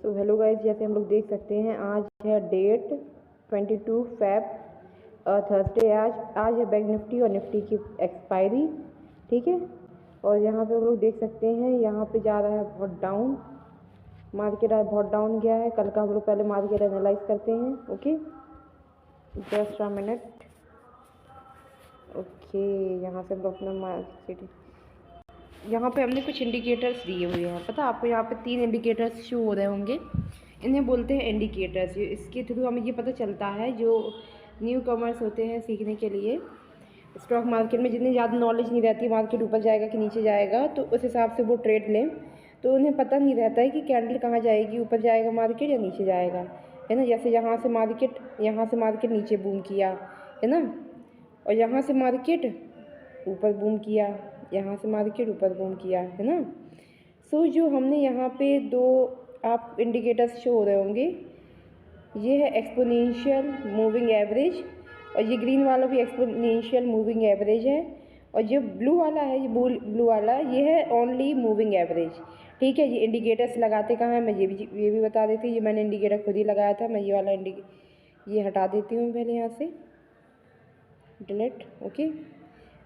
So hello guys, जैसे हम लोग देख सकते हैं आज है डेट 22 फेब थर्सडे। आज है बैंक निफ्टी और निफ्टी की एक्सपायरी, ठीक है। और यहाँ पे हम लोग देख सकते हैं यहाँ पे जा रहा है बहुत डाउन, मार्केट आज बहुत डाउन गया है। कल का हम लोग पहले मार्केट एनालाइज करते हैं। Okay, just a minute. Okay, यहाँ से हम लोग अपना मार्केट, यहाँ पे हमने कुछ इंडिकेटर्स दिए हुए हैं। पता आपको यहाँ पे 3 इंडिकेटर्स शो हो रहे होंगे, इन्हें बोलते हैं इंडिकेटर्स। इसके थ्रू हमें ये पता चलता है, जो न्यू कमर्स होते हैं सीखने के लिए स्टॉक मार्केट में, जितनी ज़्यादा नॉलेज नहीं रहती मार्केट ऊपर जाएगा कि नीचे जाएगा, तो उस हिसाब से वो ट्रेड लें। तो उन्हें पता नहीं रहता है कि कैंडल कहाँ जाएगी, ऊपर जाएगा मार्केट या नीचे जाएगा, है ना। जैसे यहाँ से मार्केट नीचे बूम किया, है ना, और यहाँ से मार्केट ऊपर बूम किया, यहाँ से मार्केट ऊपर बूम किया, है ना। सो जो हमने यहाँ पे 2 आप इंडिकेटर्स शो हो रहे होंगे, ये है एक्सपोनेंशियल मूविंग एवरेज, और ये ग्रीन वाला भी एक्सपोनेंशियल मूविंग एवरेज है, और जो ब्लू वाला है, ये ब्लू वाला ये है ओनली मूविंग एवरेज, ठीक है। ये इंडिकेटर्स लगाते कहाँ हैं, मैं ये भी बता देती हूँ। ये मैंने इंडिकेटर खुद ही लगाया था। मैं ये वाला ये हटा देती हूँ पहले यहाँ से, डिलीट। ओके,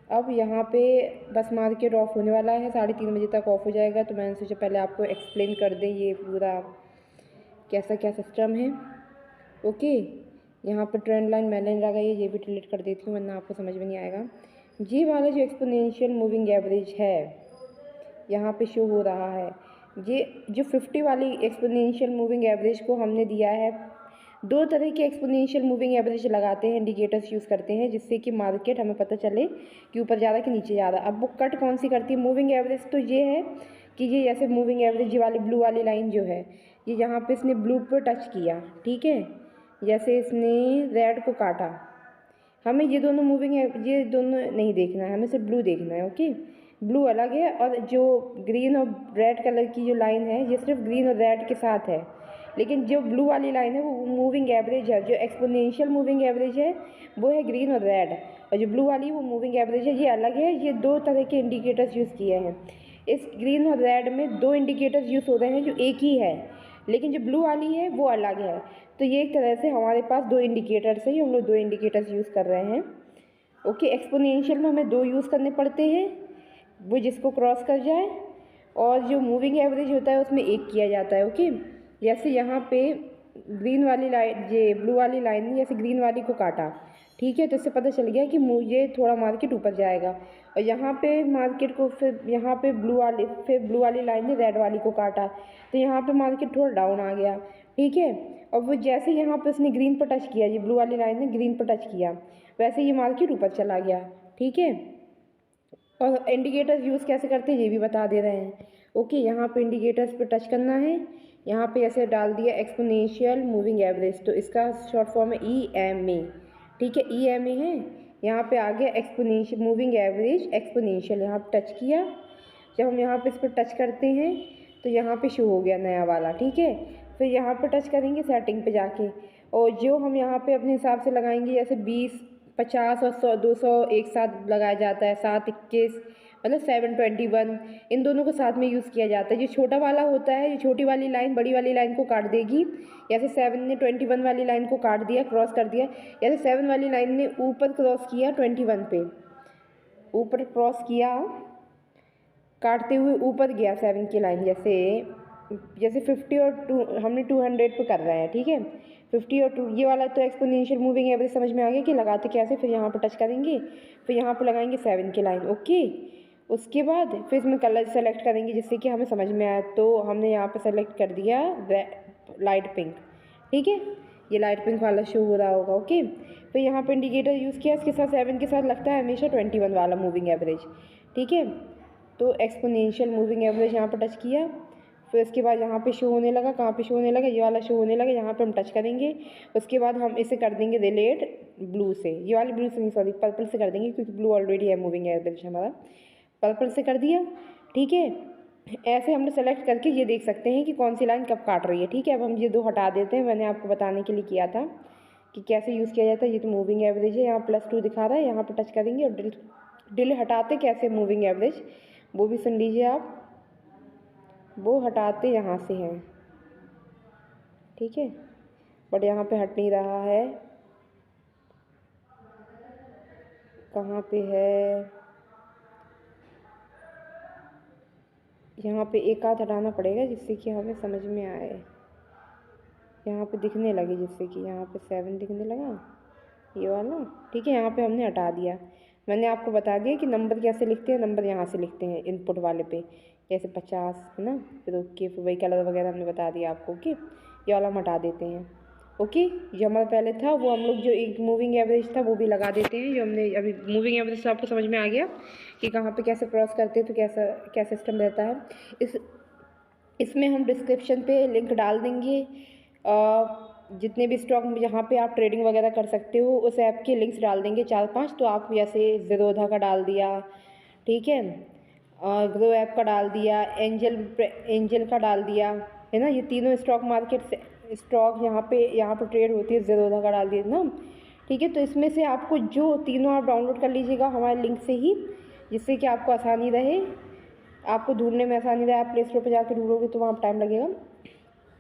अब यहाँ पे बस मार्केट ऑफ होने वाला है, 3:30 बजे तक ऑफ हो जाएगा। तो मैंने सोचा पहले आपको एक्सप्लेन कर दें ये पूरा कैसा क्या सिस्टम है। ओके, यहाँ पे ट्रेंड लाइन मैंने लगाई है, ये भी डिलीट कर देती हूँ वरना आपको समझ में नहीं आएगा। ये वाला जो एक्सपोनेंशियल मूविंग एवरेज है यहाँ पे शो हो रहा है, ये जो 50 वाली एक्सपोनेंशियल मूविंग एवरेज को हमने दिया है। 2 तरह के एक्सपोनेंशियल मूविंग एवरेज लगाते हैं, इंडिकेटर्स यूज़ करते हैं, जिससे कि मार्केट हमें पता चले कि ऊपर जा रहा है कि नीचे जा रहा है। अब वो कट कौन सी करती है मूविंग एवरेज, तो ये है कि ये जैसे मूविंग एवरेज ये वाली ब्लू वाली लाइन जो है, ये यहाँ पे इसने ब्लू पर टच किया, ठीक है, जैसे इसने रेड को काटा। हमें ये दोनों ये दोनों नहीं देखना है, हमें सिर्फ ब्लू देखना है। ओके, ब्लू अलग है, और जो ग्रीन और रेड कलर की जो लाइन है, ये सिर्फ ग्रीन और रेड के साथ है। लेकिन जो ब्लू वाली लाइन है वो मूविंग एवरेज है, जो एक्सपोनेंशियल मूविंग एवरेज है वो है ग्रीन और रेड, और जो ब्लू वाली वो मूविंग एवरेज है, ये अलग है। ये 2 तरह के इंडिकेटर्स यूज़ किए हैं। इस ग्रीन और रेड में 2 इंडिकेटर्स यूज़ हो रहे हैं जो एक ही है, लेकिन जो ब्लू वाली है वो अलग है। तो ये एक तरह से हमारे पास 2 इंडिकेटर्स है, हम लोग 2 इंडिकेटर्स यूज़ कर रहे हैं। ओके, एक्सपोनेंशियल में हमें 2 यूज़ करने पड़ते हैं, वो जिसको क्रॉस कर जाए, और जो मूविंग एवरेज होता है उसमें 1 किया जाता है। ओके, जैसे यहाँ पे ग्रीन वाली लाइन, ये ब्लू वाली लाइन ने जैसे ग्रीन वाली को काटा, ठीक है, तो इससे पता चल गया कि मुझे थोड़ा मार्केट ऊपर जाएगा। और यहाँ पे मार्केट को फिर यहाँ पे ब्लू वाली लाइन ने रेड वाली को काटा, तो यहाँ पे मार्केट थोड़ा डाउन आ गया, ठीक है। और वो जैसे यहाँ पे उसने ग्रीन पर टच किया, ये ब्लू वाली लाइन ने ग्रीन पर टच किया, वैसे ये मार्केट ऊपर चला गया, ठीक है। और इंडिकेटर्स यूज़ कैसे करते हैं ये भी बता दे रहे हैं। ओके, यहाँ पे इंडिकेटर्स पे टच करना है, यहाँ पे ऐसे डाल दिया एक्सपोनेंशियल मूविंग एवरेज, तो इसका शॉर्ट फॉर्म है EMA, ठीक है, EMA है। यहाँ पे आ गया एक्सपोनेंशियल मूविंग एवरेज एक्सपोनेंशियल, यहाँ पे टच किया। जब हम यहाँ पे इस पर टच करते हैं तो यहाँ पे शो हो गया नया वाला, ठीक है। फिर यहाँ पे टच करेंगे सेटिंग पे जाके, और जो हम यहाँ पे अपने हिसाब से लगाएंगे, जैसे 20, 50 और 100, 200 एक साथ लगाया जाता है, 7, 21 मतलब 721, इन दोनों को साथ में यूज़ किया जाता है। जो छोटा वाला होता है, ये छोटी वाली लाइन बड़ी वाली लाइन को काट देगी, जैसे 7 ने 21 वाली लाइन को काट दिया, क्रॉस कर दिया। जैसे 7 वाली लाइन ने ऊपर क्रॉस किया 21 पे, ऊपर क्रॉस किया, काटते हुए ऊपर गया 7 की लाइन, जैसे 50 और 2 हमने 200 पे कर रहे हैं, ठीक है, 50 और 2 ये वाला। तो एक्सपोनेंशियल मूविंग एवरेज समझ में आ गया कि लगाते कैसे। फिर यहाँ पर टच करेंगे, फिर यहाँ पर लगाएंगे 7 की लाइन। ओके, उसके बाद फिर इसमें कलर सेलेक्ट करेंगे जिससे कि हमें समझ में आए। तो हमने यहाँ पर सेलेक्ट कर दिया लाइट पिंक, ठीक है, ये लाइट पिंक वाला शो हो रहा होगा। ओके, फिर यहाँ पर इंडिकेटर यूज़ किया, इसके साथ 7 के साथ लगता है हमेशा 21 वाला मूविंग एवरेज, ठीक है। तो एक्सपोनेंशियल मूविंग एवरेज यहाँ पर टच किया, फिर उसके बाद यहाँ पे शो होने लगा, कहाँ पे शो होने लगा, ये वाला शो होने लगा, यहाँ पे हम टच करेंगे। उसके बाद हम इसे कर देंगे रिलेट ब्लू से, ये वाली ब्लू से नहीं, सॉरी, पर्पल से कर देंगे, क्योंकि ब्लू ऑलरेडी है मूविंग एवरेज हमारा। पर्पल से कर दिया, ठीक है। ऐसे हमने सेलेक्ट करके ये देख सकते हैं कि कौन सी लाइन कब काट रही है, ठीक है। अब हम ये 2 हटा देते हैं, मैंने आपको बताने के लिए किया था कि कैसे यूज़ किया जाता है। ये तो मूविंग एवरेज है, यहाँ +2 दिखा रहा है, यहाँ पर टच करेंगे और डिल हटाते कैसे मूविंग एवरेज, वो भी सुन लीजिए आप। वो हटाते यहाँ से हैं, ठीक है, बट यहाँ पे हट नहीं रहा है। कहाँ पे है? यहाँ पे एक आध हटाना पड़ेगा जिससे कि हमें समझ में आए। यहाँ पे दिखने लगे, जिससे कि यहाँ पे 7 दिखने लगा, ये वाला। ठीक है, यहाँ पे हमने हटा दिया। मैंने आपको बता दिया कि नंबर कैसे लिखते हैं। नंबर यहाँ से लिखते हैं इनपुट वाले पे, जैसे 50 है ना। फिर ओके, फिर वही कलर वगैरह हमने बता दिया आपको। ओके, ये वाला हम हटा देते हैं। ओके, जो हमारा पहले था वो हम लोग जो एक मूविंग एवरेज था वो भी लगा देते हैं। जो हमने अभी मूविंग एवरेज से आपको समझ में आ गया कि कहाँ पे कैसे क्रॉस करते हैं, तो कैसा क्या सिस्टम रहता है। इसमें हम डिस्क्रिप्शन पे लिंक डाल देंगे। जितने भी स्टॉक जहाँ पे आप ट्रेडिंग वगैरह कर सकते हो उस ऐप के लिंक्स डाल देंगे 4-5। तो आप जैसे ज़ीरोधा का डाल दिया, ठीक है, ग्रो ऐप का डाल दिया, एंजल का डाल दिया, है ना। ये तीनों स्टॉक मार्केट से स्टॉक यहाँ पे ट्रेड होती है, ज़ीरोधा का डाल दिया ना। ठीक है, तो इसमें से आपको जो तीनों आप डाउनलोड कर लीजिएगा हमारे लिंक से ही, जिससे कि आपको आसानी रहे, आपको ढूंढने में आसानी रहे। आप प्ले स्टोर पर जाकर ढूंढोगे तो वहाँ टाइम लगेगा,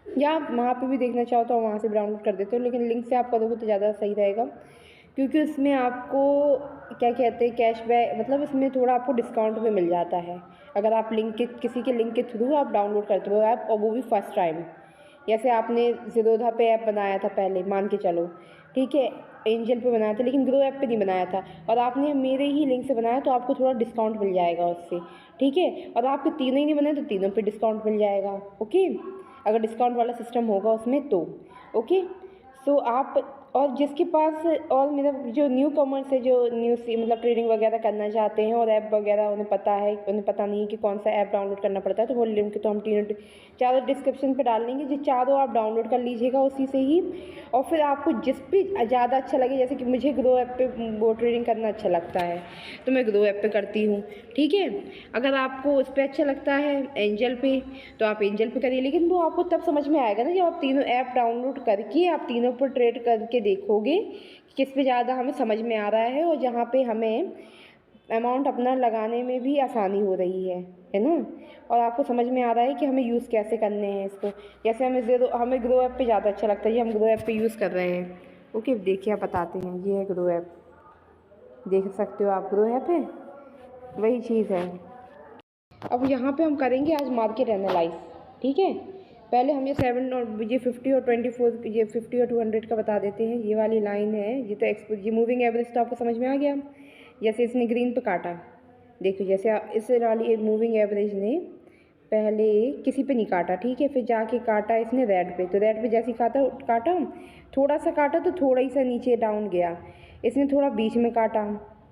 या आप वहाँ पे भी देखना चाहो तो वहाँ से भी डाउनलोड कर देते हो, लेकिन लिंक से आप करोगे तो ज़्यादा सही रहेगा। क्योंकि उसमें आपको क्या कहते हैं, कैशबैक, मतलब इसमें थोड़ा आपको डिस्काउंट भी मिल जाता है अगर आप किसी के लिंक के थ्रू आप डाउनलोड करते हो ऐप, और वो भी फर्स्ट टाइम। जैसे आपने ज़ीरोधा पे ऐप बनाया था पहले, मान के चलो, ठीक है, एंजल पे बनाया था लेकिन ग्रो ऐप पे नहीं बनाया था, और आपने मेरे ही लिंक से बनाया, तो आपको थोड़ा डिस्काउंट मिल जाएगा उससे। ठीक है, और आपके तीनों ही नहीं बनाए तो तीनों पे डिस्काउंट मिल जाएगा। ओके, अगर डिस्काउंट वाला सिस्टम होगा उसमें तो। ओके, सो आप, और जिसके पास, और मेरा जो न्यू कॉमर्स है, जो न्यू मतलब ट्रेडिंग वगैरह करना चाहते हैं और ऐप वगैरह उन्हें पता नहीं है कि कौन सा ऐप डाउनलोड करना पड़ता है, तो वो लिंक तो हम चारों डिस्क्रिप्शन पे डाल देंगे। जो चारों आप डाउनलोड कर लीजिएगा उसी से ही। और फिर आपको जिस भी ज़्यादा अच्छा लगे, जैसे कि मुझे ग्रो ऐप पे वो ट्रेडिंग करना अच्छा लगता है तो मैं ग्रो ऐप पे करती हूँ। ठीक है, अगर आपको उस पर अच्छा लगता है एंजल पे, तो आप एंजल पे करिए, लेकिन वो आपको तब समझ में आएगा ना जब आप तीनों ऐप डाउनलोड करके आप तीनों पर ट्रेड करके देखोगे किस पे ज़्यादा हमें समझ में आ रहा है, और जहाँ पे हमें अमाउंट अपना लगाने में भी आसानी हो रही है ना, और आपको समझ में आ रहा है कि हमें यूज़ कैसे करने हैं इसको। जैसे हमें ग्रो ऐप पे ज़्यादा अच्छा लगता है, ये हम ग्रो ऐप पे यूज़ कर रहे हैं। ओके, देखिए आप बताते हैं, ये है ग्रो ऐप, देख सकते हो आप, ग्रो ऐप है, वही चीज़ है। अब यहाँ पे हम करेंगे आज मार्केट एनालाइज। ठीक है, पहले हम ये 7 और ये 50 और 24, ये 50 और 200 का बता देते हैं। ये वाली लाइन है, ये मूविंग एवरेज तो आपको समझ में आ गया। जैसे इसने ग्रीन पे काटा, देखो जैसे इस वाली मूविंग एवरेज ने पहले किसी पे नहीं काटा, ठीक है, फिर जाके काटा इसने रेड पे, तो रेड पे जैसे काटा थोड़ा सा काटा तो थोड़ा ही सा नीचे डाउन गया। इसने थोड़ा बीच में काटा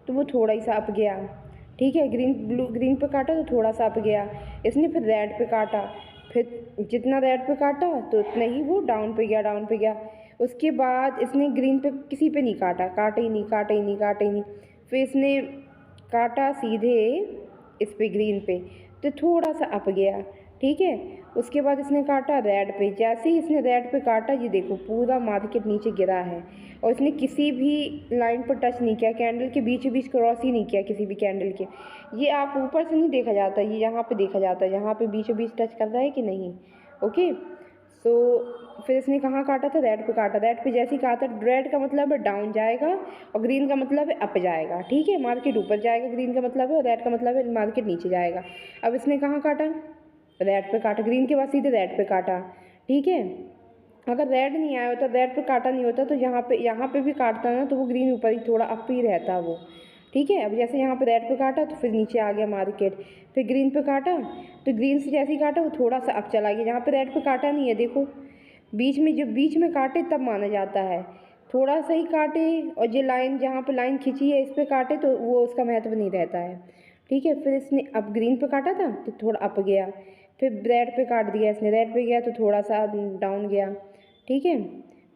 तो वो थोड़ा ही सा अप गया। ठीक है, ग्रीन पे काटा तो थोड़ा सा अप गया। इसने फिर रेड पे काटा, फिर जितना रेड पे काटा तो उतना ही वो डाउन पे गया। उसके बाद इसने ग्रीन पे किसी पे नहीं काटा, काटा ही नहीं। फिर इसने काटा सीधे इस पे ग्रीन पे, तो थोड़ा सा अप गया। ठीक है, उसके बाद इसने काटा रेड पे, जैसे ही इसने रेड पे काटा, ये देखो पूरा मार्केट नीचे गिरा है, और इसने किसी भी लाइन पर टच नहीं किया, कैंडल के बीच क्रॉस ही नहीं किया किसी भी कैंडल के। ये आप ऊपर से नहीं देखा जाता, ये यहाँ पे देखा जाता है, यहाँ पे बीचों बीच टच कर रहा है कि नहीं। ओके, सो फिर इसने कहाँ काटा था, रेड पे काटा। रेड पे जैसे ही काटा, रेड का मतलब है डाउन जाएगा और ग्रीन का मतलब है अप जाएगा। ठीक है, मार्केट ऊपर जाएगा, ग्रीन का मतलब है, और रेड का मतलब है मार्केट नीचे जाएगा। अब इसने कहाँ काटा, रेड पे काटा, ग्रीन के बाद सीधे रेड पे काटा। ठीक है, अगर रेड नहीं आया होता, रेड पे काटा नहीं होता, तो यहाँ पे भी काटता ना, तो वो ग्रीन ऊपर ही थोड़ा अप ही रहता वो। ठीक है, अब जैसे यहाँ पे रेड पे काटा तो फिर नीचे आ गया मार्केट, फिर ग्रीन पे काटा तो ग्रीन से जैसे ही काटा वो थोड़ा सा अप चला गया। यहाँ पे रेड पे काटा नहीं है, देखो बीच में काटे तब माना जाता है, थोड़ा सा ही काटे, और ये लाइन जहाँ पे लाइन खींची है इस पर काटे तो वो उसका महत्व नहीं रहता है। ठीक है, फिर इसने अब ग्रीन पे काटा था तो थोड़ा अप गया, फिर रेड पे काट दिया इसने, रेड पे गया तो थोड़ा सा डाउन गया। ठीक है,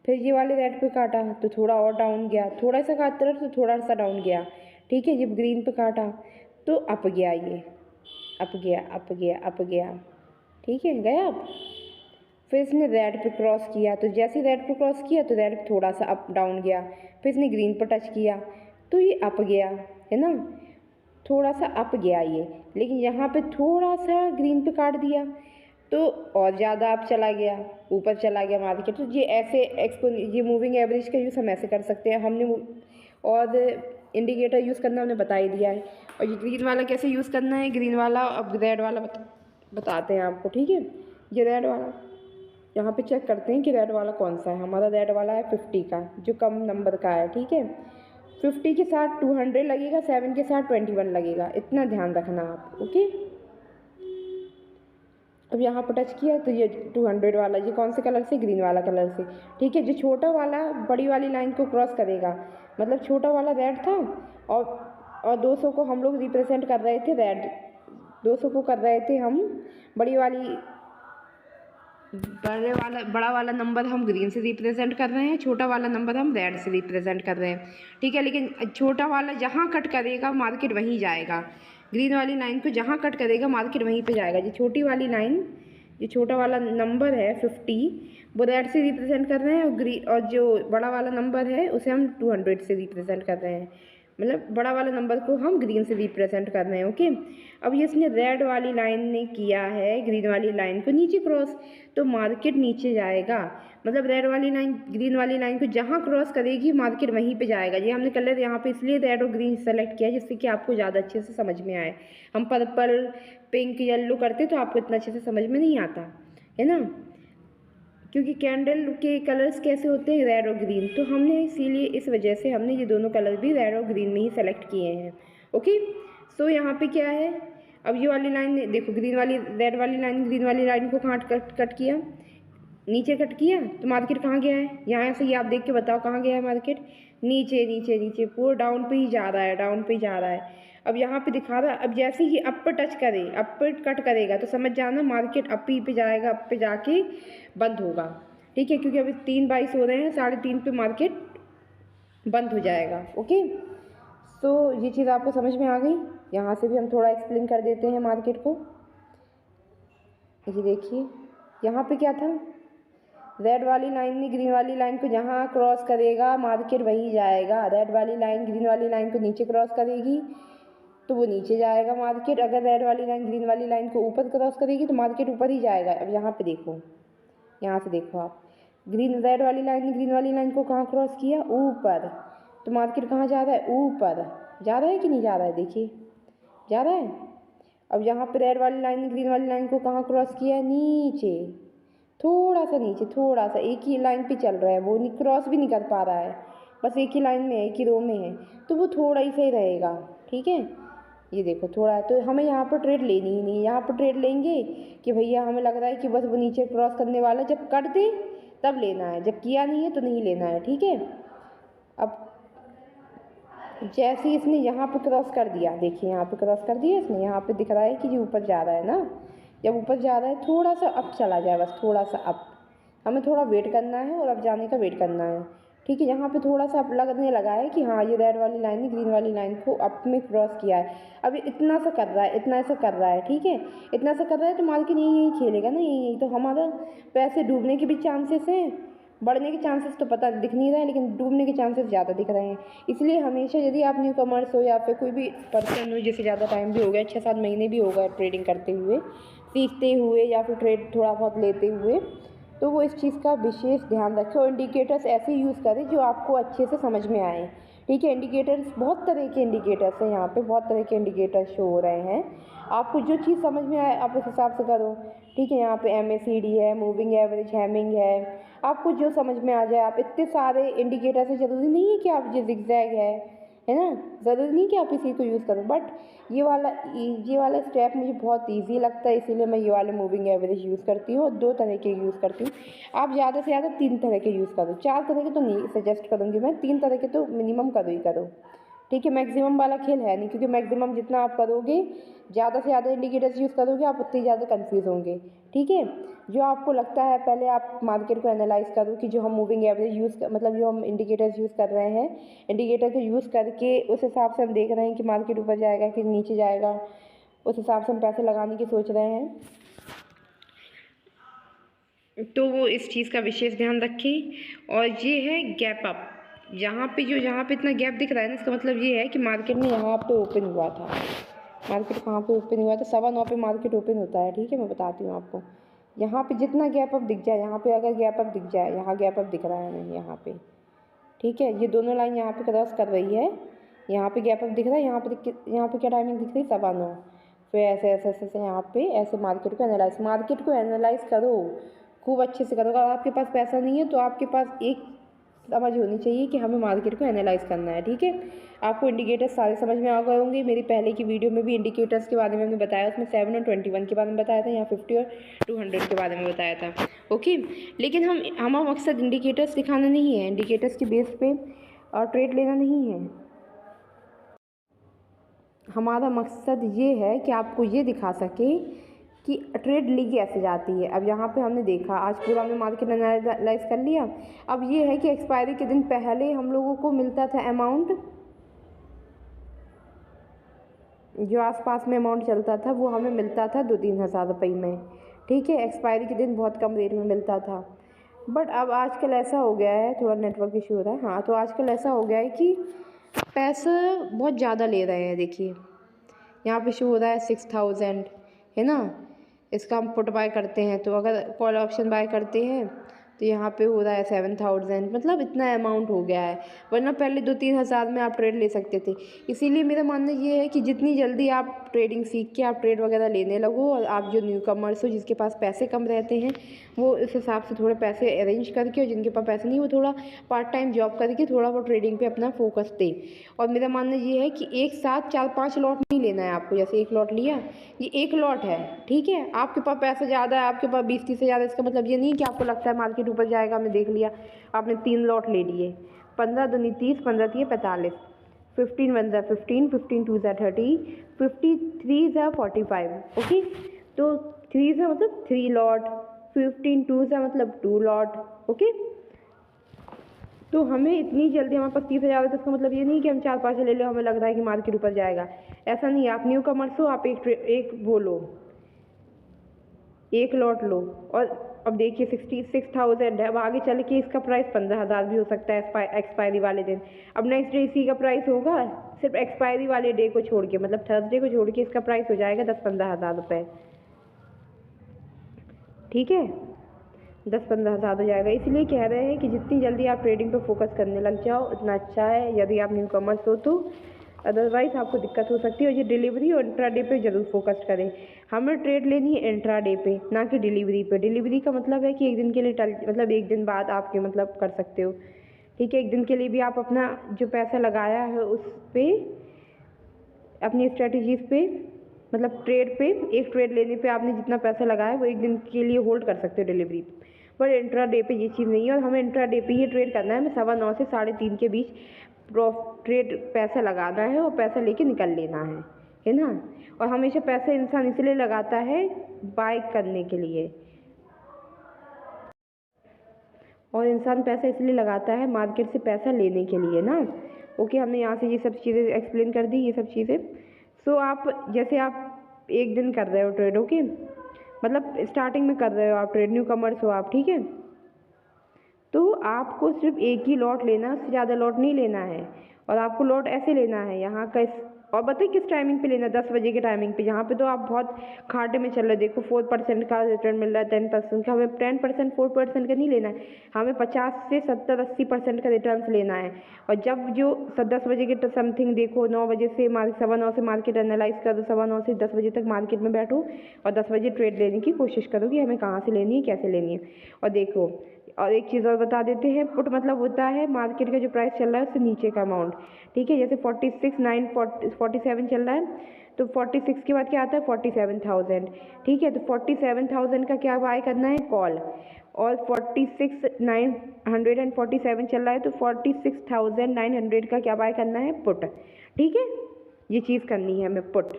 फिर ये वाले रेड पे काटा तो थोड़ा और डाउन गया, थोड़ा सा काटता रहा तो थोड़ा सा डाउन गया। ठीक है, जब ग्रीन पे काटा तो अप गया, ये अप गया। ठीक है, गया अब। फिर इसने रेड पे क्रॉस किया, तो जैसे रेड पे क्रॉस किया तो रेड थोड़ा सा अप डाउन गया, फिर इसने ग्रीन पर टच किया तो ये अप गया, है ना, थोड़ा सा अप गया ये, लेकिन यहाँ पे थोड़ा सा ग्रीन पे काट दिया, तो और ज़्यादा आप चला गया, ऊपर चला गया मार्केट। तो ये ऐसे ये मूविंग एवरेज का यूज़ हम ऐसे कर सकते हैं। हमने और इंडिकेटर यूज़ करना हमने बता ही दिया है। और ये ग्रीन वाला कैसे यूज़ करना है, ग्रीन वाला अब रेड वाला बताते हैं आपको, ठीक है। ये रेड वाला यहाँ पे चेक करते हैं कि रेड वाला कौन सा है। हमारा रेड वाला है 50 का, जो कम नंबर का है, ठीक है। 50 के साथ 200 लगेगा, 7 के साथ 21 लगेगा, इतना ध्यान रखना आप, ओके। अब यहाँ पर टच किया तो ये 200 वाला, ये कौन से कलर से, ग्रीन वाला कलर से, ठीक है। जो छोटा वाला बड़ी वाली लाइन को क्रॉस करेगा, मतलब छोटा वाला रेड था और 200 को हम लोग रिप्रेजेंट कर रहे थे रेड, 200 को कर रहे थे हम बड़ा वाला नंबर हम ग्रीन से रिप्रेजेंट कर रहे हैं, छोटा वाला नंबर हम रेड से रिप्रेजेंट कर रहे हैं, ठीक है। लेकिन छोटा वाला जहाँ कट करेगा मार्केट वहीं जाएगा, ग्रीन वाली लाइन को जहाँ कट करेगा मार्केट वहीं पे जाएगा। ये छोटी वाली लाइन, ये छोटा वाला नंबर है 50, वो रेड से रिप्रेजेंट कर रहे हैं, और जो बड़ा वाला नंबर है उसे हम 200 से रिप्रेजेंट कर रहे हैं, मतलब बड़ा वाला नंबर को हम ग्रीन से रिप्रेजेंट कर रहे हैं, ओके। अब ये इसने रेड वाली लाइन ने किया है ग्रीन वाली लाइन को नीचे क्रॉस, तो मार्केट नीचे जाएगा, मतलब रेड वाली लाइन ग्रीन वाली लाइन को जहाँ क्रॉस करेगी मार्केट वहीं पे जाएगा। ये हमने कलर यहाँ पे इसलिए रेड और ग्रीन सेलेक्ट किया है जिससे कि आपको ज़्यादा अच्छे से समझ में आए। हम पर्पल, पिंक, येलो करते तो आपको इतना अच्छे से समझ में नहीं आता है ना, क्योंकि कैंडल के कलर्स कैसे होते हैं, रेड और ग्रीन। तो हमने इसीलिए इस वजह से हमने ये दोनों कलर भी रेड और ग्रीन में ही सेलेक्ट किए हैं, ओके। सो यहाँ पे क्या है, अब ये वाली लाइन देखो, ग्रीन वाली रेड वाली लाइन ग्रीन वाली लाइन को कहाँ कट किया, नीचे कट किया, तो मार्केट कहाँ गया है, यहाँ से ही आप देख के बताओ कहाँ गया है मार्केट, नीचे नीचे नीचे, पूरा डाउन पे ही जा रहा है, डाउन पे ही जा रहा है। अब यहाँ पे दिखा रहा है, अब जैसे ही अप पर टच करे, अप पर कट करेगा तो समझ जाना मार्केट अप ही पे जाएगा, अप पे जाके बंद होगा, ठीक है। क्योंकि अभी 3:22 हो रहे हैं, 3:30 पे मार्केट बंद हो जाएगा, ओके। सो ये चीज़ आपको समझ में आ गई। यहाँ से भी हम थोड़ा एक्सप्लेन कर देते हैं मार्केट को। ये देखिए यहाँ पे क्या था, रेड वाली लाइन ने ग्रीन वाली लाइन को जहाँ क्रॉस करेगा मार्केट वहीं जाएगा। रेड वाली लाइन ग्रीन वाली लाइन को नीचे क्रॉस करेगी तो वो नीचे जाएगा मार्केट। अगर रेड वाली लाइन ग्रीन वाली लाइन को ऊपर क्रॉस करेगी तो मार्केट ऊपर ही जाएगा। अब यहाँ पे देखो, यहाँ से देखो आप, रेड वाली लाइन ने ग्रीन वाली लाइन को कहाँ क्रॉस किया, ऊपर, तो मार्केट कहाँ जा रहा है, ऊपर जा रहा है कि नहीं जा रहा है, देखिए जा रहा है। अब यहाँ पे रेड वाली लाइन ने ग्रीन वाली लाइन को कहाँ क्रॉस किया, नीचे, थोड़ा सा नीचे, थोड़ा सा, एक ही लाइन पे चल रहा है, वो क्रॉस भी नहीं कर पा रहा है, बस एक ही लाइन में है, एक ही रो में है, तो वो थोड़ा ही सही रहेगा, ठीक है। ये देखो थोड़ा है, तो हमें यहाँ पर ट्रेड लेनी ही नहीं। यहाँ पर ट्रेड लेंगे कि भैया हमें लग रहा है कि बस वो नीचे क्रॉस करने वाला, जब कर दे तब लेना है, जब किया नहीं है तो नहीं लेना है, ठीक है। अब जैसे ही इसने यहाँ पे क्रॉस कर दिया, देखिए यहाँ पे क्रॉस कर दिया इसने, यहाँ पे दिख रहा है कि ये ऊपर जा रहा है ना, जब ऊपर जा रहा है थोड़ा सा अप चला जाए, बस थोड़ा सा अप, हमें थोड़ा वेट करना है और अब जाने का वेट करना है, ठीक है। यहाँ पे थोड़ा सा अप लगने लगा है कि हाँ ये रेड वाली लाइन ने ग्रीन वाली लाइन को अप में क्रॉस किया है। अब इतना सा कर रहा है, इतना सा कर रहा है, ठीक है, इतना सा कर रहा है, तो मार्केट यही खेलेगा ना, यही, तो हमारा पैसे डूबने के भी चांसेस हैं, बढ़ने के चांसेस तो पता दिख नहीं रहा है, लेकिन डूबने के चांसेस ज़्यादा दिख रहे हैं। इसलिए हमेशा यदि आप न्यू कमर्स हो या फिर कोई भी पर्सन हो जिसे ज़्यादा टाइम भी हो गया, 6-7 महीने भी हो गए ट्रेडिंग करते हुए, सीखते हुए या फिर ट्रेड थोड़ा बहुत लेते हुए, तो वो इस चीज़ का विशेष ध्यान रखें और इंडिकेटर्स ऐसे यूज़ करें जो आपको अच्छे से समझ में आए, ठीक है। इंडिकेटर्स बहुत तरह के इंडिकेटर्स हैं, यहाँ पे बहुत तरह के इंडिकेटर्स शो हो रहे हैं, आपको जो चीज़ समझ में आए आप उस हिसाब से करो, ठीक है। यहाँ पे MACD है, मूविंग एवरेज, हैमिंग है, आपको जो समझ में आ जाए। आप इतने सारे इंडिकेटर से ज़रूरी नहीं है कि आप जो जिगजैग है ना, ज़रूरी नहीं कि आप इसी को यूज़ करो, बट ये वाला स्टेप मुझे बहुत ईजी लगता है, इसीलिए मैं ये वाले मूविंग एवरेज यूज़ करती हूँ और 2 तरह के यूज़ करती हूँ। आप ज़्यादा से ज़्यादा 3 तरह के यूज़ करो, 4 तरह के तो नहीं सजेस्ट करूँगी मैं, 3 तरह के तो मिनिमम करो ही करो, ठीक है। मैक्सिमम वाला खेल है नहीं, क्योंकि मैक्सिमम जितना आप करोगे, ज़्यादा से ज़्यादा इंडिकेटर्स यूज़ करोगे, आप उतनी ज़्यादा कंफ्यूज होंगे, ठीक है। जो आपको लगता है पहले आप मार्केट को एनालाइज करो कि जो हम मूविंग एवरेज मतलब जो हम इंडिकेटर्स यूज़ कर रहे हैं, इंडिकेटर को यूज़ करके उस हिसाब से हम देख रहे हैं कि मार्केट ऊपर जाएगा कि नीचे जाएगा, उस हिसाब से हम पैसे लगाने की सोच रहे हैं, तो वो इस चीज़ का विशेष ध्यान रखें। और ये है गैप अप, यहाँ पे इतना गैप दिख रहा है ना, इसका मतलब ये है कि मार्केट में यहाँ पे ओपन हुआ था, मार्केट कहाँ पे ओपन हुआ था, 9:15 पे मार्केट ओपन होता है, ठीक है, मैं बताती हूँ आपको, यहाँ पे जितना गैप अप दिख जाए, यहाँ पे अगर गैप अप दिख जाए, यहाँ गैप अप दिख रहा है हमें यहाँ पे, ठीक है, ये दोनों लाइन यहाँ पे क्रॉस कर रही है, यहाँ पे गैप अप दिख रहा है, यहाँ पे क्या टाइमिंग दिख रही है, 9:15। फिर ऐसे ऐसे ऐसे ऐसे यहाँ पे ऐसे मार्केट को एनालाइज करो, खूब अच्छे से करो। अगर आपके पास पैसा नहीं है तो आपके पास एक समझ होनी चाहिए कि हमें मार्केट को एनालाइज करना है, ठीक है। आपको इंडिकेटर्स सारे समझ में आ गए होंगे। मेरी पहले की वीडियो में भी इंडिकेटर्स के बारे में हमने बताया, उसमें 7 और 21 के बारे में बताया था, यहाँ 50 और 200 के बारे में बताया था, ओके। लेकिन हमारा मकसद इंडिकेटर्स दिखाना नहीं है, इंडिकेटर्स के बेस पे और ट्रेड लेना नहीं है। हमारा मकसद ये है कि आपको ये दिखा सके कि ट्रेड ली कैसे जाती है। अब यहाँ पे हमने देखा, आज पूरा हमने मार्केट एनालाइज कर लिया। अब ये है कि एक्सपायरी के दिन पहले हम लोगों को मिलता था अमाउंट, जो आसपास में अमाउंट चलता था वो हमें मिलता था 2-3 हज़ार रुपये में, ठीक है। एक्सपायरी के दिन बहुत कम रेट में मिलता था। बट अब आजकल ऐसा हो गया है, थोड़ा नेटवर्क इशू हो रहा है, हाँ, तो आजकल ऐसा हो गया है कि पैसा बहुत ज़्यादा ले रहे हैं। देखिए यहाँ पे शो हो रहा है 6000, है ना। इसका हम पुट बाय करते हैं, तो अगर कॉल ऑप्शन बाय करते हैं तो यहाँ पे हो रहा है 7000, मतलब इतना अमाउंट हो गया है। वरना पहले 2-3 हज़ार में आप ट्रेड ले सकते थे। इसीलिए मेरा मानना ये है कि जितनी जल्दी आप ट्रेडिंग सीख के आप ट्रेड वगैरह लेने लगो, और आप जो न्यू कमर्स हो जिसके पास पैसे कम रहते हैं वो इस हिसाब से थोड़े पैसे अरेंज करके, और जिनके पास पैसे नहीं वो थोड़ा पार्ट टाइम जॉब करके थोड़ा वो ट्रेडिंग पे अपना फोकस दे। और मेरा मानना ये है कि एक साथ 4-5 लॉट नहीं लेना है आपको। जैसे एक लॉट लिया, ये एक लॉट है, ठीक है। आपके पास पैसा ज़्यादा है, आपके पास 20-30 हज़ार, इसका मतलब ये नहीं कि आपको लगता है मार्केट ऊपर जाएगा। हमने देख लिया, आपने 3 लॉट ले लिए, 15 दूनी 30, 15 3 45, 15 1 ज़ा 15, 15 2 ज़ा 30, 53 ज़ा 45, ओके। तो 3 ज़ा मतलब 3 लॉट, 15 2 ज़ा मतलब 2 लॉट, ओके। तो हमें इतनी जल्दी, हमारे पास 30 हज़ार है, तो इसका मतलब ये नहीं कि हम 4-5 ले लो, हमें लग रहा है कि मार्केट ऊपर जाएगा, ऐसा नहीं है। आप न्यू कमर्स हो, आप एक वो लो, एक लॉट लो। और अब देखिए 66,000 है, अब आगे चल के इसका प्राइस 15,000 भी हो सकता है एक्सपायरी वाले दिन। अब नेक्स्ट डे इसी का प्राइस होगा, सिर्फ एक्सपायरी वाले डे को छोड़ के, मतलब थर्सडे को छोड़ के इसका प्राइस हो जाएगा 10-15 हज़ार रुपये, ठीक है। 10-15 हज़ार हो जाएगा। इसलिए कह रहे हैं कि जितनी जल्दी आप ट्रेडिंग पे फोकस करने लग जाओ उतना अच्छा है, यदि आप न्यू कमर्स हो तो। अदरवाइज़ आपको दिक्कत हो सकती है। और ये डिलीवरी और इंट्राडे पे ज़रूर फोकस करें। हमें ट्रेड लेनी है इंट्राडे पे, ना कि डिलीवरी पे। डिलीवरी का मतलब है कि एक दिन के लिए मतलब एक दिन बाद आपके मतलब कर सकते हो, ठीक है। एक दिन के लिए भी आप अपना जो पैसा लगाया है उस पर, अपनी स्ट्रेटजीज़ पे, मतलब ट्रेड पे, एक ट्रेड लेने पे आपने जितना पैसा लगाया वो एक दिन के लिए होल्ड कर सकते हो डिलीवरी पे। पर इंट्रा डे पे ये चीज़ नहीं है, और हमें इंट्रा डे पे ही ट्रेड करना है। हमें 9:15 से 3:30 के बीच ट्रेड पैसा लगाना है और पैसा लेके निकल लेना है ना। और हमेशा पैसा इंसान इसलिए लगाता है बाय करने के लिए, और इंसान पैसा इसलिए लगाता है मार्केट से पैसा लेने के लिए ना, ओके। हमने यहाँ से ये सब चीज़ें एक्सप्लेन कर दी, ये सब चीज़ें। सो आप जैसे आप एक दिन कर रहे हो ट्रेड, ओके, मतलब स्टार्टिंग में कर रहे हो आप ट्रेड, न्यू कमर्स हो आप, ठीक है। तो आपको सिर्फ एक ही लॉट लेना, उससे ज़्यादा लॉट नहीं लेना है। और आपको लॉट ऐसे लेना है यहाँ का और बताइए किस टाइमिंग पे लेना है, 10 बजे के टाइमिंग पे। यहाँ पे तो आप बहुत घाटे में चल रहे हो। देखो 4% का रिटर्न मिल रहा है, 10% का। हमें 10% 4% का नहीं लेना है, हमें 50 से 70-80% का रिटर्न लेना है। और जब जो 10 बजे के समथिंग देखो, 9 बजे से 9:15 से मार्केट एनालाइज करो, 9:15 से 10 बजे तक मार्केट में बैठो और 10 बजे ट्रेड लेने की कोशिश करो कि हमें कहाँ से लेनी है, कैसे लेनी है। और देखो, और एक चीज़ और बता देते हैं, पुट मतलब होता है मार्केट का जो प्राइस चल रहा है उससे नीचे का अमाउंट, ठीक है। जैसे 46,947 चल रहा है, तो 46 के बाद क्या आता है 47,000, ठीक है। तो 47,000 का क्या बाय करना है, कॉल। और 46,947 चल रहा है, तो 46,900 का क्या बाय करना है, पुट, ठीक है। ये चीज़ करनी है हमें, पुट।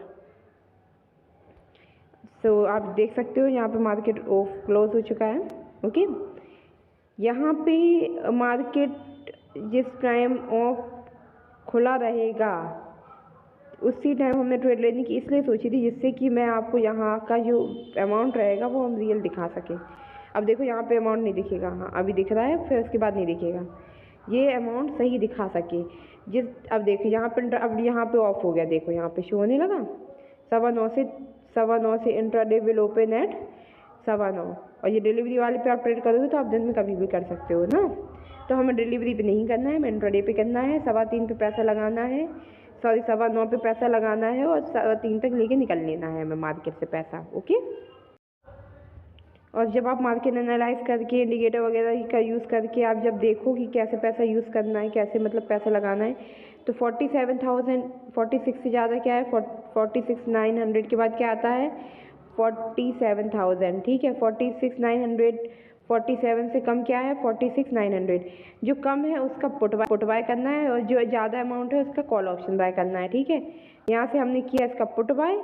सो आप देख सकते हो यहाँ पे मार्केट क्लोज हो चुका है, ओके। यहाँ पे मार्केट जिस टाइम ऑफ खुला रहेगा उसी टाइम हमने ट्रेड लेने की इसलिए सोची थी, जिससे कि मैं आपको यहाँ का जो अमाउंट रहेगा वो हम रियल दिखा सकें। अब देखो यहाँ पे अमाउंट नहीं दिखेगा, हाँ अभी दिख रहा है, फिर उसके बाद नहीं दिखेगा। ये अमाउंट सही दिखा सके अब देखो यहाँ पे, अब यहाँ पे ऑफ हो गया, देखो यहाँ पे शो होने लगा 9:15 से इंट्राडे विल ओपन एट 9:15 और ये डिलीवरी वाले पे आप ट्रेड करोगे तो आप दिन में कभी भी कर सकते हो ना। तो हमें डिलीवरी पे नहीं करना है, हमें इंट्राडे पे करना है। 3:15 पे पैसा लगाना है, सॉरी 9:15 पे पैसा लगाना है और 3:15 तक लेके निकल लेना है हमें मार्केट से पैसा। ओके। और जब आप मार्केट एनालाइज करके इंडिकेटर वगैरह का यूज़ करके आप जब देखो कि कैसे पैसा यूज़ करना है, कैसे मतलब पैसा लगाना है, तो 47,000 46 से ज़्यादा क्या है, 46,900 के बाद क्या आता है 47,000। ठीक है, 46,900, 47 से कम क्या है 46,900। जो कम है उसका पुट बाय करना है और जो ज़्यादा अमाउंट है उसका कॉल ऑप्शन बाय करना है। ठीक है, यहाँ से हमने किया इसका पुट बाय।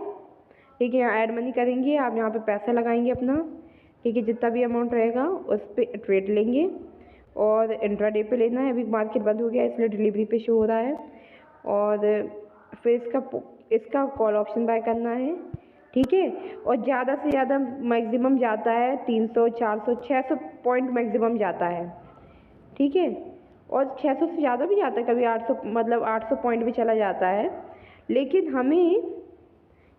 ठीक है, यहाँ ऐड मनी करेंगे, आप यहाँ पे पैसा लगाएंगे अपना। ठीक है, जितना भी अमाउंट रहेगा उस पर ट्रेड लेंगे और इंट्राडे पे लेना है। अभी मार्केट बंद हो गया इसलिए डिलीवरी पे शो हो रहा है। और फिर इसका कॉल ऑप्शन बाय करना है। ठीक है, और ज़्यादा से ज़्यादा मैक्सिमम जाता है 300, 400, 600 पॉइंट मैक्सिमम जाता है। ठीक है, और 600 से ज़्यादा भी जाता है, कभी 800 मतलब 800 पॉइंट भी चला जाता है। लेकिन हमें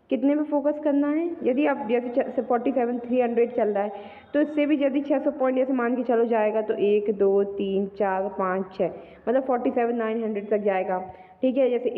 कितने पे फोकस करना है, यदि आप जैसे 47,300 चल रहा है तो इससे भी यदि 600 पॉइंट जैसे मान के चलो जाएगा तो 1 2 3 4 5 6 मतलब 47,900 तक जाएगा। ठीक है, जैसे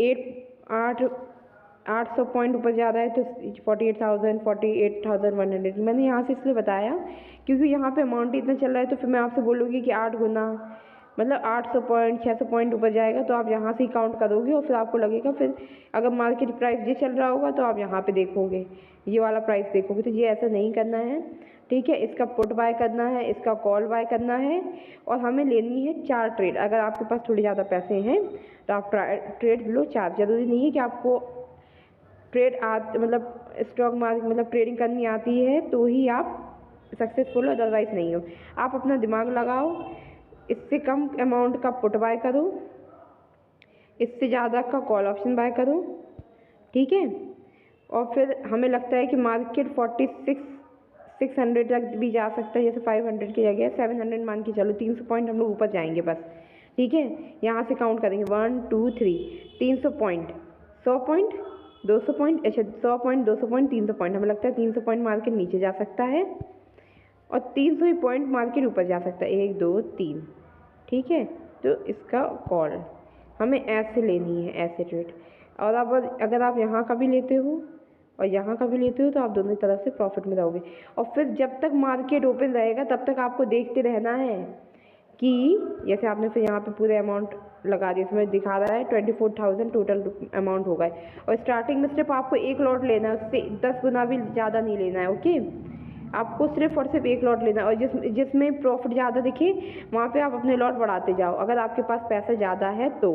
800 पॉइंट ऊपर जा रहा है तो 48,000 48,100। मैंने यहाँ से इसलिए बताया क्योंकि यहाँ पे अमाउंट इतना चल रहा है, तो फिर मैं आपसे बोलूँगी कि 8 गुना मतलब 800 पॉइंट 600 पॉइंट ऊपर जाएगा तो आप यहाँ से ही काउंट करोगे और फिर आपको लगेगा, फिर अगर मार्केट प्राइस ये चल रहा होगा तो आप यहाँ पे देखोगे, ये वाला प्राइस देखोगे। तो ये ऐसा नहीं करना है। ठीक है, इसका पुट बाय करना है, इसका कॉल बाय करना है और हमें लेनी है 4 ट्रेड। अगर आपके पास थोड़ी ज़्यादा पैसे हैं तो आप ट्रेड लो 4। ज़रूरी नहीं है कि आपको ट्रेड मतलब स्टॉक मार्केट मतलब ट्रेडिंग करनी आती है तो ही आप सक्सेसफुल हो, अदरवाइज नहीं हो। आप अपना दिमाग लगाओ, इससे कम अमाउंट का पुट बाय करो, इससे ज़्यादा का कॉल ऑप्शन बाय करो। ठीक है, और फिर हमें लगता है कि मार्केट 46,600 तक भी जा सकता है, जैसे 500 की जगह 700 मान के चलो, 300 पॉइंट हम लोग ऊपर जाएंगे बस। ठीक है, यहाँ से काउंट करेंगे 1 2 3 300 पॉइंट 100 पॉइंट 200 पॉइंट, अच्छा 100 पॉइंट 200 पॉइंट 300 पॉइंट। हमें लगता है 300 पॉइंट मार्केट नीचे जा सकता है और 300 ही पॉइंट मार्केट ऊपर जा सकता है, 1 2 3। ठीक है, तो इसका कॉल हमें ऐसे लेनी है, ऐसे ट्रेड। और अब अगर आप यहाँ का भी लेते हो और यहाँ का भी लेते हो तो आप दोनों तरफ से प्रॉफिट में रहोगे। और फिर जब तक मार्केट ओपन रहेगा तब तक आपको देखते रहना है कि जैसे आपने फिर यहाँ पे पूरे अमाउंट लगा दिया, इसमें दिखा रहा है 24,000 टोटल अमाउंट होगा। और स्टार्टिंग में सिर्फ आपको 1 लॉट लेना है, उससे 10 गुना भी ज़्यादा नहीं लेना है। ओके, आपको सिर्फ और सिर्फ 1 लॉट लेना है और जिसमें प्रॉफिट ज़्यादा दिखे वहाँ पे आप अपने लॉट बढ़ाते जाओ, अगर आपके पास पैसा ज़्यादा है तो।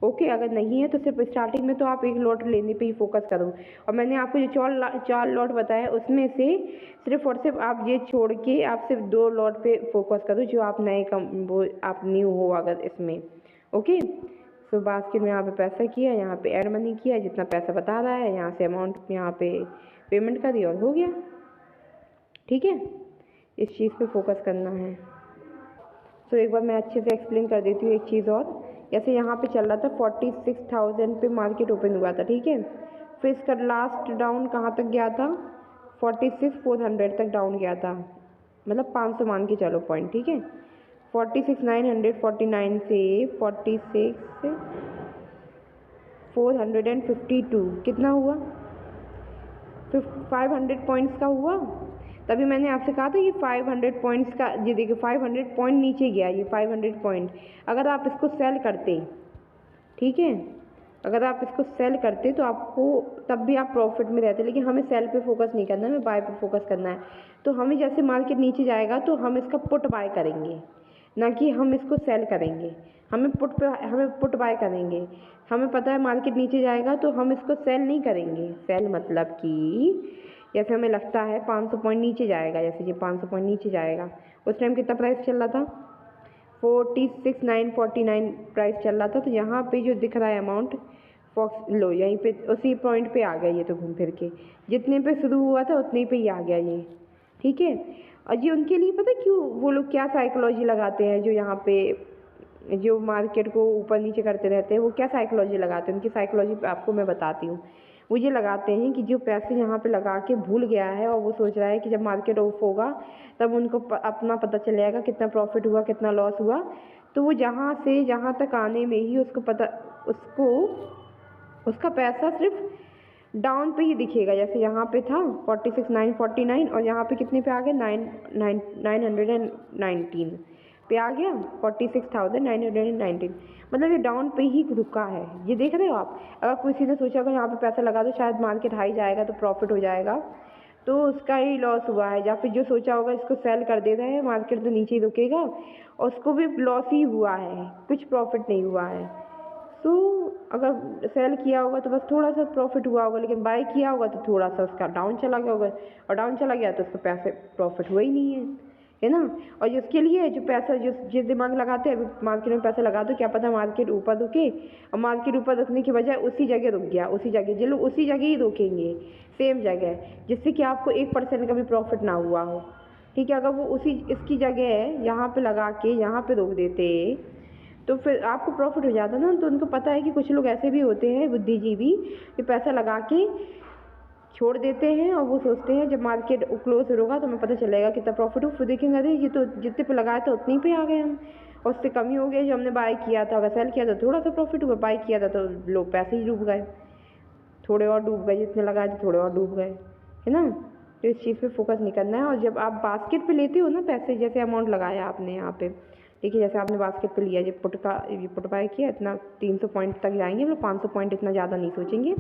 ओके, अगर नहीं है तो सिर्फ स्टार्टिंग में तो आप 1 लॉट लेने पे ही फोकस करो। और मैंने आपको जो 4 लॉट बताया उसमें से सिर्फ और सिर्फ आप ये छोड़ के आप सिर्फ 2 लॉट पे फोकस करो जो आप वो आप न्यू हो अगर इसमें। ओके, सो बास्केट में यहाँ पे पैसा किया, यहाँ पे ऐड मनी किया, जितना पैसा बता रहा है यहाँ से अमाउंट यहाँ पे पेमेंट करी और हो गया। ठीक है, इस चीज़ पे फोकस करना है। तो एक बार मैं अच्छे से एक्सप्लेन कर देती हूँ एक चीज़ और। जैसे यहाँ पे चल रहा था 46,000 पे मार्केट ओपन हुआ था। ठीक है, फिर इसका लास्ट डाउन कहाँ तक गया था 46,400 तक डाउन गया था, मतलब 500 मान के चलो पॉइंट। ठीक है, 46,949 से 46,452 कितना हुआ 500 पॉइंट्स का हुआ। तभी मैंने आपसे कहा था ये 500 पॉइंट्स का, ये देखिए 500 पॉइंट नीचे गया, ये 500 पॉइंट। अगर आप इसको सेल करते, ठीक है, अगर आप इसको सेल करते तो आपको तब भी आप प्रॉफिट में रहते, लेकिन हमें सेल पे फोकस नहीं करना है, हमें बाय पे फोकस करना है। तो हमें जैसे मार्केट नीचे जाएगा तो हम इसका पुट बाय करेंगे, ना कि हम इसको सेल करेंगे। हमें पुट बाय करेंगे। हमें पता है मार्केट नीचे जाएगा तो हम इसको सेल नहीं करेंगे। सेल मतलब कि जैसे हमें लगता है 500 पॉइंट नीचे जाएगा, जैसे ये 500 पॉइंट नीचे जाएगा, उस टाइम कितना प्राइस चल रहा था 46,949 प्राइस चल रहा था। तो यहाँ पे जो दिख रहा है अमाउंट फॉक्स लो, यहीं पे उसी पॉइंट पे आ गया ये, तो घूम फिर के जितने पे शुरू हुआ था उतने पे ही आ गया ये। ठीक है, और ये उनके लिए पता क्यों वो लोग क्या साइकोलॉजी लगाते हैं, जो यहाँ पे जो मार्केट को ऊपर नीचे करते रहते हैं, वो क्या साइकोलॉजी लगाते हैं, उनकी साइकोलॉजी आपको मैं बताती हूँ। वो ये लगाते हैं कि जो पैसे यहाँ पे लगा के भूल गया है और वो सोच रहा है कि जब मार्केट ऑफ होगा तब उनको अपना पता चल जाएगा कितना प्रॉफिट हुआ कितना लॉस हुआ, तो वो जहाँ से जहाँ तक आने में ही उसको उसका पैसा सिर्फ डाउन पे ही दिखेगा। जैसे यहाँ पे था 46,949 और यहाँ पे कितने पे आ गया 919 पे आ गया 46,919, मतलब ये डाउन पे ही रुका है। ये देख रहे हो आप। अगर किसी ने सोचा अगर यहाँ पे पैसा लगा दो शायद मार्केट हाई जाएगा तो प्रॉफिट हो जाएगा, तो उसका ही लॉस हुआ है। या फिर जो सोचा होगा इसको सेल कर देता है मार्केट तो नीचे ही रुकेगा और उसको भी लॉस ही हुआ है, कुछ प्रॉफिट नहीं हुआ है। तो अगर सेल किया होगा तो बस थोड़ा सा प्रॉफिट हुआ होगा, लेकिन बाय किया होगा तो थोड़ा सा उसका डाउन चला गया होगा, और डाउन चला गया तो उसका पैसे प्रॉफिट हुआ ही नहीं है ना। और जिसके लिए जो पैसा जिस दिमाग लगाते हैं मार्केट में पैसा लगा दो, क्या पता मार्केट ऊपर रुके, और मार्केट ऊपर रुकने की बजाय उसी जगह रुक गया, उसी जगह जो लोग उसी जगह ही रुकेंगे सेम जगह, जिससे कि आपको 1% का भी प्रॉफिट ना हुआ हो। ठीक है, अगर वो इसकी जगह यहाँ पे लगा के यहाँ पे रोक देते तो फिर आपको प्रॉफिट हो जाता ना। तो उनको पता है कि कुछ लोग ऐसे भी होते हैं बुद्धिजीवी कि पैसा लगा के छोड़ देते हैं और वो सोचते हैं जब मार्केट क्लोज होगा तो हमें पता चलेगा कितना प्रॉफिट हो, फिर देखेंगे अरे ये तो जितने पे लगाया था उतने पे आ गए हम, और उससे कमी हो गई जो हमने बाय किया था। अगर सेल किया था थोड़ा सा प्रॉफिट हुआ, बाय किया था तो लोग पैसे ही डूब गए, थोड़े और डूब गए, जितने लगाए थे थोड़े और डूब गए, है ना। तो इस चीज़ पे फोकस नहीं करना है। और जब आप बास्केट पे लेते हो ना पैसे, जैसे अमाउंट लगाया आपने यहाँ पे, देखिए जैसे आपने बास्केट पे लिया, जब पुट बाय किया इतना 300 पॉइंट तक जाएंगे हम लोग, 500 पॉइंट इतना ज़्यादा नहीं सोचेंगे।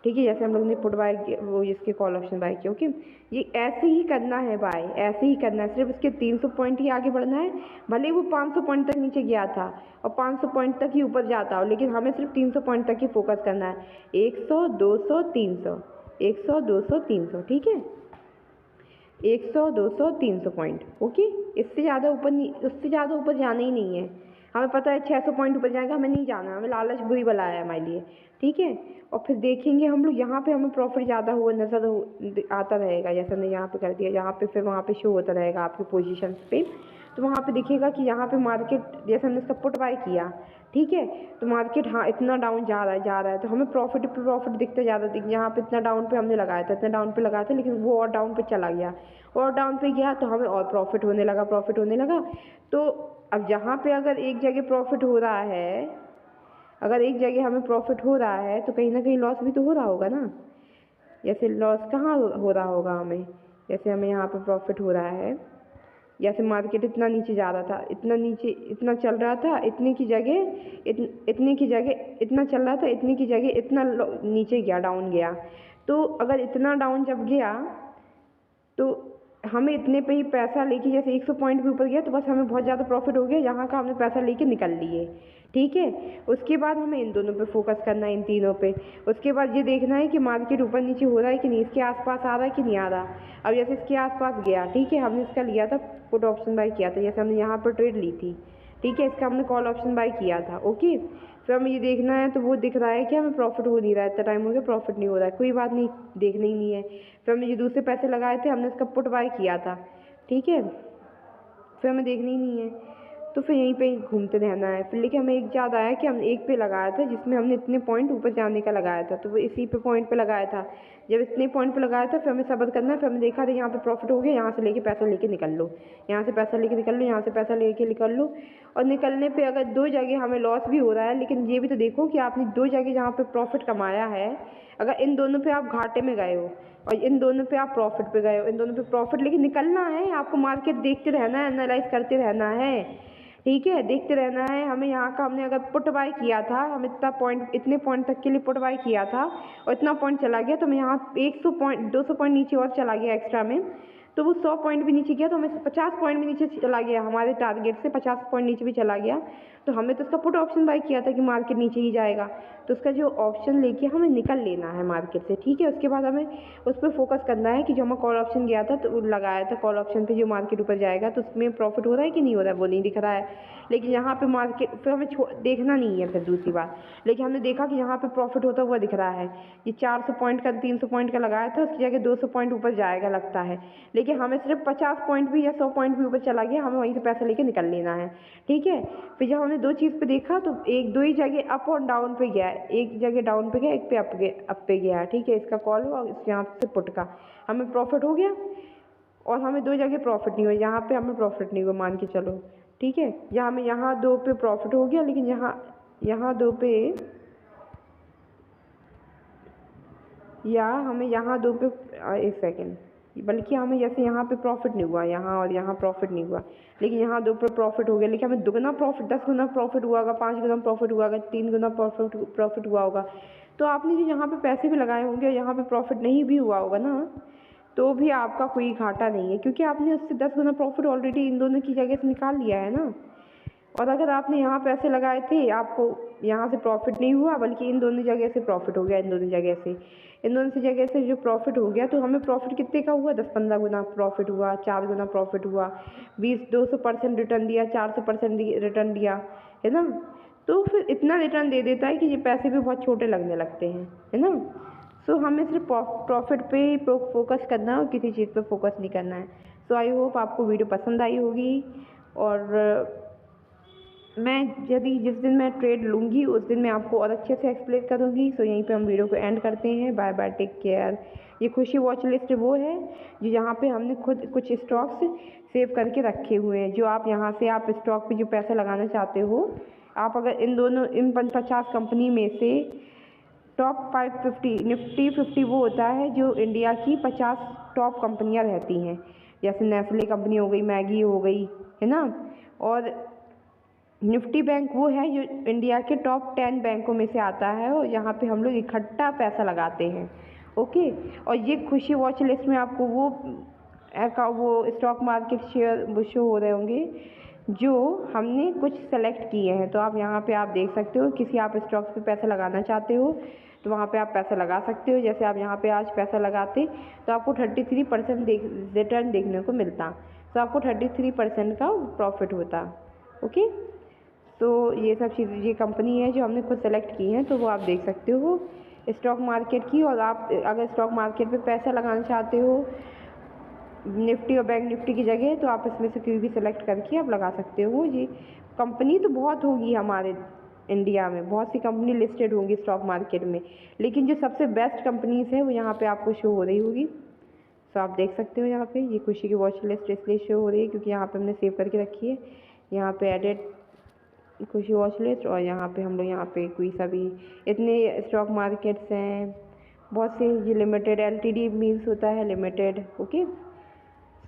ठीक है, जैसे हम लोग ने पुट बाय वो इसके कॉल ऑप्शन बाय किया, ओके। ये ऐसे ही करना है बाय, ऐसे ही करना है, सिर्फ इसके 300 पॉइंट ही आगे बढ़ना है। भले वो 500 पॉइंट तक नीचे गया था और 500 पॉइंट तक ही ऊपर जाता हो, लेकिन हमें सिर्फ 300 पॉइंट तक ही फोकस करना है। 100, 200, 300, 100, 200, 300, ठीक है, 100, 200, 300 पॉइंट, ओके। इससे ज़्यादा ऊपर नहीं, उससे ज़्यादा ऊपर जाना ही नहीं है। हमें पता है 600 पॉइंट ऊपर जाएगा, हमें नहीं जाना, हमें लालच बुरी बला है हमारे लिए, ठीक है। और फिर देखेंगे हम लोग यहाँ पे हमें प्रॉफिट ज़्यादा हुआ नज़र आता रहेगा, जैसे हमने यहाँ पे कर दिया, यहाँ पे फिर वहाँ पे शो होता रहेगा आपके पोजीशंस पे, तो वहाँ पे दिखेगा कि यहाँ पे मार्केट जैसे हमने इसका पुट बाय किया, ठीक है, तो मार्केट हाँ इतना डाउन जा रहा है, तो हमें प्रॉफिट पे प्रॉफिट दिखता ज़्यादा यहाँ पे इतना डाउन पे हमने लगाया था, इतना डाउन पे लगाया था, लेकिन वो और डाउन पे चला गया, और डाउन पे गया तो हमें और प्रॉफिट होने लगा। तो अब जहाँ पे अगर एक जगह प्रॉफिट हो रहा है, अगर एक जगह हमें प्रॉफिट हो रहा है तो कहीं ना कहीं लॉस भी तो हो रहा होगा ना। जैसे लॉस कहाँ हो रहा होगा हमें, जैसे हमें यहाँ पे प्रॉफिट हो रहा है, जैसे मार्केट इतना नीचे जा रहा था, इतना नीचे इतना चल रहा था, इतने की जगह इतना चल रहा था, इतने की जगह इतना नीचे गया, डाउन गया। तो अगर इतना डाउन जब गया तो हमें इतने पे ही पैसा लेके, जैसे 100 पॉइंट भी ऊपर गया तो बस हमें बहुत ज़्यादा प्रॉफिट हो गया, यहाँ का हमने पैसा लेके निकल लिए, ठीक है। उसके बाद हमें इन दोनों पे फोकस करना है, इन तीनों पे। उसके बाद ये देखना है कि मार्केट ऊपर नीचे हो रहा है कि नहीं, इसके आसपास आ रहा है कि नहीं आ रहा। अब जैसे इसके आसपास गया, ठीक है, हमने इसका लिया था पुट ऑप्शन बाय किया था, जैसे हमने यहाँ पर ट्रेड ली थी, ठीक है, इसका हमने कॉल ऑप्शन बाय किया था, ओके। फिर हमें ये देखना है, तो वो दिख रहा है कि हमें प्रॉफिट हो नहीं रहा है, इतना टाइम हो गया प्रॉफिट नहीं हो रहा है, कोई बात नहीं, देखना ही नहीं है। फिर हमने जो दूसरे पैसे लगाए थे हमने इसका पुट बाय किया था, ठीक है, फिर हमें देखना ही नहीं है, तो फिर यहीं पे घूमते रहना है। फिर लेकिन हमें एक याद आया कि हमने एक पे लगाया था जिसमें हमने इतने पॉइंट ऊपर जाने का लगाया था, तो वो इसी पे पॉइंट पे लगाया था। जब इतने पॉइंट पे लगाया था फिर हमें सब्र करना है। फिर हमने देखा था यहाँ पे प्रॉफिट हो गया, यहाँ से लेके पैसा लेके निकल लो, यहाँ से पैसा लेके निकल लो, यहाँ से पैसा लेके निकल लो। और निकलने पे अगर 2 जगह हमें लॉस भी हो रहा है, लेकिन ये भी तो देखो कि आपने 2 जगह जहाँ पे प्रॉफिट कमाया है, अगर इन दोनों पे आप घाटे में गए हो और इन दोनों पे आप प्रॉफिट पे गए हो, इन दोनों पे प्रॉफिट, लेकिन निकलना है आपको, मार्केट देखते रहना है, एनालाइज करते रहना है, ठीक है, देखते रहना है। हमें यहाँ का हमने अगर पुट बाय किया था, हम इतने पॉइंट तक के लिए पुट बाय किया था और इतना पॉइंट चला गया, तो हमें यहाँ 100 पॉइंट 200 पॉइंट नीचे और चला गया एक्स्ट्रा में, तो वो 100 पॉइंट भी नीचे गया, तो हमें 50 पॉइंट भी नीचे चला गया, हमारे टारगेट से 50 पॉइंट नीचे भी चला गया। तो हमें तो उसका पुट ऑप्शन बाय किया था कि मार्केट नीचे ही जाएगा, तो उसका जो ऑप्शन लेके हमें निकल लेना है मार्केट से, ठीक है। उसके बाद हमें उस पर फोकस करना है कि जो हमें कॉल ऑप्शन गया था तो लगाया था कॉल ऑप्शन पे, जो मार्केट ऊपर जाएगा तो उसमें प्रॉफिट हो रहा है कि नहीं हो रहा है वो नहीं दिख रहा है, लेकिन यहाँ पे मार्केट फिर हमें देखना नहीं है। फिर दूसरी बात, लेकिन हमने देखा कि यहाँ पे प्रॉफिट होता हुआ दिख रहा है, ये 400 पॉइंट का 300 पॉइंट का लगाया था, उसकी जगह 200 पॉइंट ऊपर जाएगा लगता है, लेकिन हमें सिर्फ 50 पॉइंट भी या 100 पॉइंट भी ऊपर चला गया, हमें वहीं से पैसा लेके निकल लेना है, ठीक है। फिर जब हमने 2 चीज़ पे देखा तो 1-2 ही जगह अप और डाउन पे गया, एक जगह डाउन पे गया, एक पे अप पे गया, ठीक है। इसका कॉल हुआ, इस यहाँ से पुट का हमें प्रॉफिट हो गया, और हमें 2 जगह प्रॉफिट नहीं हुआ, यहाँ पे हमें प्रॉफिट नहीं हुआ मान के चलो, ठीक है। या हमें यहाँ 2 पे प्रॉफिट हो गया, लेकिन यहाँ 2 पे, या हमें यहाँ 2 पे एक सेकेंड, बल्कि हमें जैसे यहाँ पे प्रॉफिट नहीं हुआ, यहाँ और यहाँ प्रॉफिट नहीं हुआ, लेकिन यहाँ 2 पे प्रॉफिट हो गया, लेकिन हमें दुगना प्रॉफिट, 10 गुना प्रॉफिट हुआ होगा, 5 गुना प्रॉफिट हुआ होगा, 3 गुना प्रॉफिट हुआ होगा। तो आपने जो यहाँ पे पैसे भी लगाए होंगे, यहाँ पे प्रॉफिट नहीं भी हुआ होगा ना, तो भी आपका कोई घाटा नहीं है, क्योंकि आपने उससे 10 गुना प्रॉफिट ऑलरेडी इन दोनों की जगह से निकाल लिया है ना। और अगर आपने यहाँ पैसे लगाए थे, आपको यहाँ से प्रॉफिट नहीं हुआ, बल्कि इन दोनों जगह से प्रॉफिट हो गया, इन दोनों जगह से जो प्रॉफिट हो गया, तो हमें प्रॉफिट कितने का हुआ, 10-15 गुना प्रॉफिट हुआ, 4 गुना प्रॉफिट हुआ, 200% रिटर्न दिया, 400% रिटर्न दिया, है ना। तो फिर इतना रिटर्न दे देता है कि ये पैसे भी बहुत छोटे लगने लगते हैं, है ना। सो हमें सिर्फ प्रॉफिट पे ही फोकस करना है और किसी चीज़ पे फोकस नहीं करना है। सो आई होप आपको वीडियो पसंद आई होगी, और मैं यदि जिस दिन मैं ट्रेड लूँगी उस दिन मैं आपको और अच्छे से एक्सप्लेन करूँगी। सो यहीं पे हम वीडियो को एंड करते हैं। Bye bye, take care. ये खुशी वॉच लिस्ट वो है जो यहाँ पे हमने खुद कुछ स्टॉक्स सेव करके रखे हुए हैं, जो आप यहाँ से आप स्टॉक पे जो पैसा लगाना चाहते हो, आप अगर इन 50 कंपनी में से टॉप 550 निफ्टी 50 वो होता है जो इंडिया की 50 टॉप कंपनियाँ रहती हैं, जैसे नेस्ले कंपनी हो गई, मैगी हो गई, है ना। और निफ्टी बैंक वो है जो इंडिया के टॉप 10 बैंकों में से आता है, और यहाँ पे हम लोग इकट्ठा पैसा लगाते हैं, ओके। और ये खुशी वॉच लिस्ट में आपको वो स्टॉक मार्केट शेयर वो शो हो रहे होंगे जो हमने कुछ सेलेक्ट किए हैं। तो आप यहाँ पे आप देख सकते हो, किसी आप स्टॉक्स पे पैसा लगाना चाहते हो तो वहाँ पे आप पैसा लगा सकते हो। जैसे आप यहाँ पे आज पैसा लगाते तो आपको 33% रिटर्न देखने को मिलता, तो आपको 33% का प्रॉफिट होता, ओके। तो ये सब चीज़, ये कंपनी है जो हमने खुद सेलेक्ट की हैं, तो वो आप देख सकते हो स्टॉक मार्केट की। और आप अगर स्टॉक मार्केट पे पैसा लगाना चाहते हो निफ्टी और बैंक निफ्टी की जगह, तो आप इसमें से कोई भी सिलेक्ट करके आप लगा सकते हो। ये कंपनी तो बहुत होगी हमारे इंडिया में, बहुत सी कंपनी लिस्टेड होंगी स्टॉक मार्केट में, लेकिन जो सबसे बेस्ट कंपनीज हैं वो यहाँ पे आपको शो हो रही होगी। तो आप देख सकते हो यहाँ पे ये खुशी की वॉच लिस्ट इसलिए शो हो रही है क्योंकि यहाँ पे हमने सेव करके रखी है। यहाँ पे एडेड खुशी वॉच लिस्ट, और यहाँ पे हम लोग यहाँ पे कोई सभी इतने स्टॉक मार्केट्स हैं, बहुत से। ये लिमिटेड LTD मीन्स होता है लिमिटेड, ओके।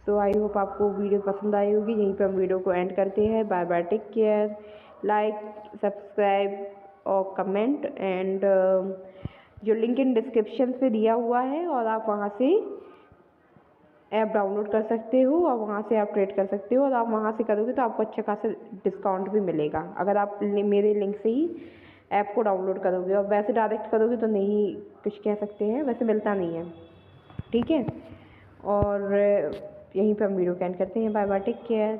तो आई होप आपको वीडियो पसंद आई होगी। यहीं पे हम वीडियो को एंड करते हैं। Bye bye, take care. Like, subscribe और कमेंट, एंड जो लिंक इन डिस्क्रिप्शन पे दिया हुआ है, और आप वहाँ से ऐप डाउनलोड कर सकते हो और वहाँ से आप ट्रेड कर सकते हो। और आप वहाँ से करोगे तो आपको अच्छा खासा डिस्काउंट भी मिलेगा अगर आप मेरे लिंक से ही ऐप को डाउनलोड करोगे। और वैसे डायरेक्ट करोगे तो नहीं कुछ कह सकते हैं, वैसे मिलता नहीं है, ठीक है। और यहीं पे हम वीडियो को एंड करते हैं। Bye bye, take care.